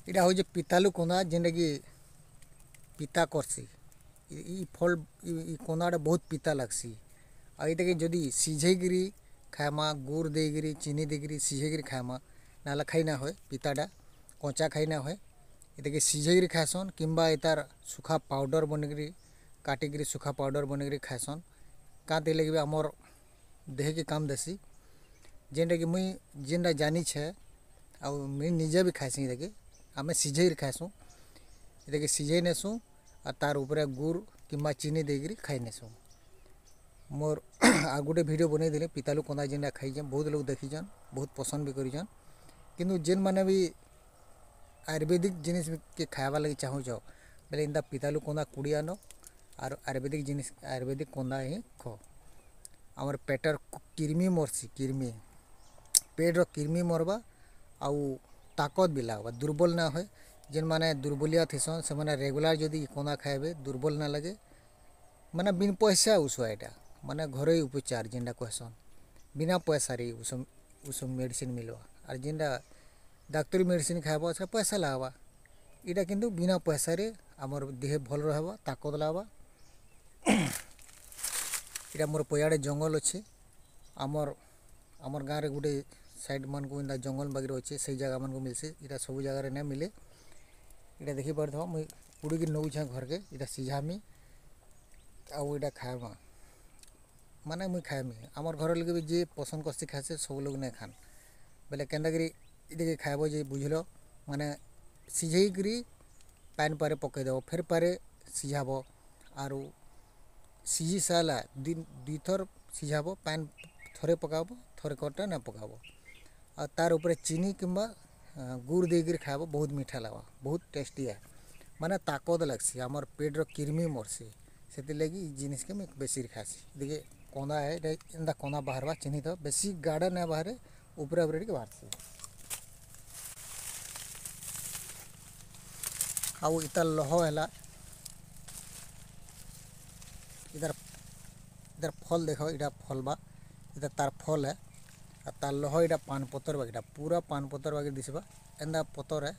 इटा हूँ पितालु कोंदा जेनटा कि पिता करसी फल कोंदाटा बहुत पिता लगसी आईटा कि जदि सीझेकरी खाएमा गुड़ देकरी चीनी देकरी सीझेकरी खाएमा नाला खाई ना हो पिताटा कंचा खाई ना हो ये सीझेकरी खाएसन किंबा तार सुखा पाउडर बनकरी काटिकी सुखा पाउडर बनकरी खाएसन क्या लगे भी आमर देह के काम देसी जेनटा कि मुई जेनटा जानी छे आ मुई निजे भी खाएसी ये आम सीझे खाएसुँ ये सीझे नेसुँ और तार उपरे गुड़ किंबा चीनी देकरी खाई नेसुँ मोर आ गोटे वीडियो बनई दिले पितालु कोंदा जेनटा खाई बहुत लोग देखीछन बहुत पसंद भी करिछन किंतु जेन माने भी आयुर्वेदिक जिनिस के खावा लगी चाहूच बेले इंदा पितालु कोंदा कुड़ी आनो और आयुर्वेदिक जिनिस आयुर्वेदिक कोंदा ही खो आमर पेटर किरमी मरसी किरमी पेट किरमी मरबा आउ ताकत भी लगवा दुर्बल ना हो जेन माने दुर्बलिया थीसन से माने रेगुलर जदि कोंदा खाएबे दुर्बल ना लगे माने बिन पैसा उसवा एटा माने घरोई उपचार जेनटा कहसन बिना पैसा रे उस मेडिसिन मिलवा और जेनटा डाक्तरी मेडिसिन खाएबा से पैसा लगवा इटा किंतु बिना पैसा रे आमर देह भल रहबा ताकत लगवा इटा मोर पयाड़े जंगल अच्छे आमर आमर गाँव रे गोटे साइड मन को इंदा जंगल बागी अच्छे से जगह मन को मिलसे इटा सब जगह नहीं मिले इटा देखी पारथबा मुई पुड़ी की नौछे घर के इटा सीझामी आउ इटा खाएमा माने मुई खाएमी आमर घर लगे भी जे पसंद करसी खासे सब लोग नहीं खान बेले केन्दाकरी ये खाएब जे बुझल माने सीझेकरी पैन पारे पकई देव फिर पारे सीझाब आरु सीझी सारा दुई थर सीझाब पैन थरे पकाब थरे कटा ना पकाब और तार उपरे चीनी किंबा गुड़ देकर खाएब बहुत मीठा लगा बहुत टेस्टी है माने ताकत लगसी आमर पेट किरमी मरसी से लगी जिनिस के मैं बेसी खासी देखिए कोंदा है इंदा कोंदा बाहर चिन्हित तो बेसी गाढ़ा ना बाहर ऊपर ऊपर के बाहर से आउ इतार लह है इधर इधर फल देखो इटा फल बा इधर तार फल है और तार लह इटा पान पतर बाकी पूरा पान पतर बाकी दिसबा एंदा पतर है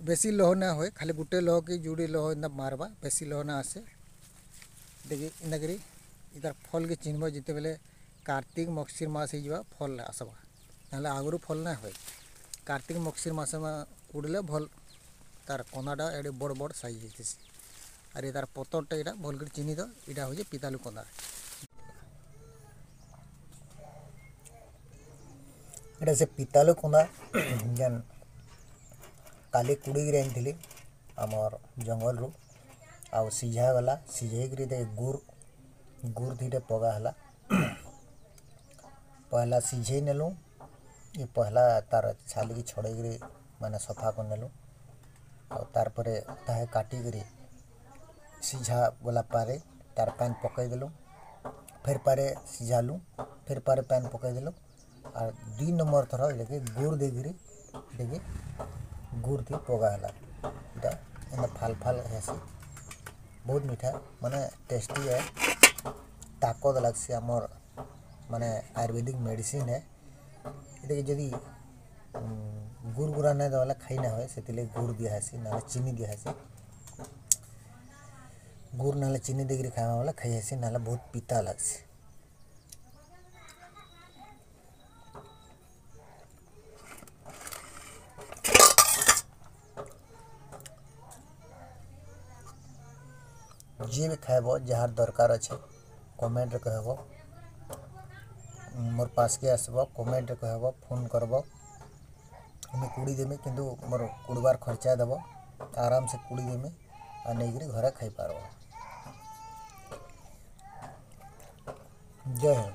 बेसी लह ना हो खाली गुटे लह की जुड़ी लह इंदा मारबा बेसी लह ना आसे देखिए इंदा करी इधर फल के चिन्हब जिते बेले कार्तिक मक्सिर मास हो फल आसबा ना आगुरी फल ना हो कार्तिक मक्सिर मास में कुड़ले भल तार कोंदाटा एडे बड़ बड़ साइज होती और ये तार पतरटा यहाँ भल कर चिन्ह तो यहाँ हूँ पितालु कोंदा इटा से पितालु कोंदा जेन काली कुड़ी आनी आमर जंगल रू आउ सीझा गला सीझेकरी दे गुड़ धीरे पगाला पहला सीझे नेलु ये पहला तार छाली की छड़ेकरी माने सफा कर नेलु और तार परे ताहे काटी करी सीझा गला पारे तार पैन पकई देलु फिर पारे सीझालु फिर पारे पैन पकई देलु और 2 नंबर थर ये गुड़ देकरी देखिए गुड़ थी पगाला इटा इंदा फाल फाल है बहुत मीठा माने टेस्टी है ताकत लगसी आमर माने आयुर्वेदिक मेडिसिन है ये जदि गुड़ गुड़ा नहीं देवाला खाई ना हो से गुड़ दिहासी ना चीनी दिहासी गुड़ ना चीनी देकर खावा वाला खाई हासी ना बहुत पिता लगसी जी भी खाएब जार दरकार अच्छे कमेंट कहब मोर पास के आसब कमेंट कहब फोन करब मुझे कुड़ी देमी किंतु मोर कुड़बार खर्चा देव आराम से कुड़ी देमी और नहीं घरे खाई पार। जय हिंद।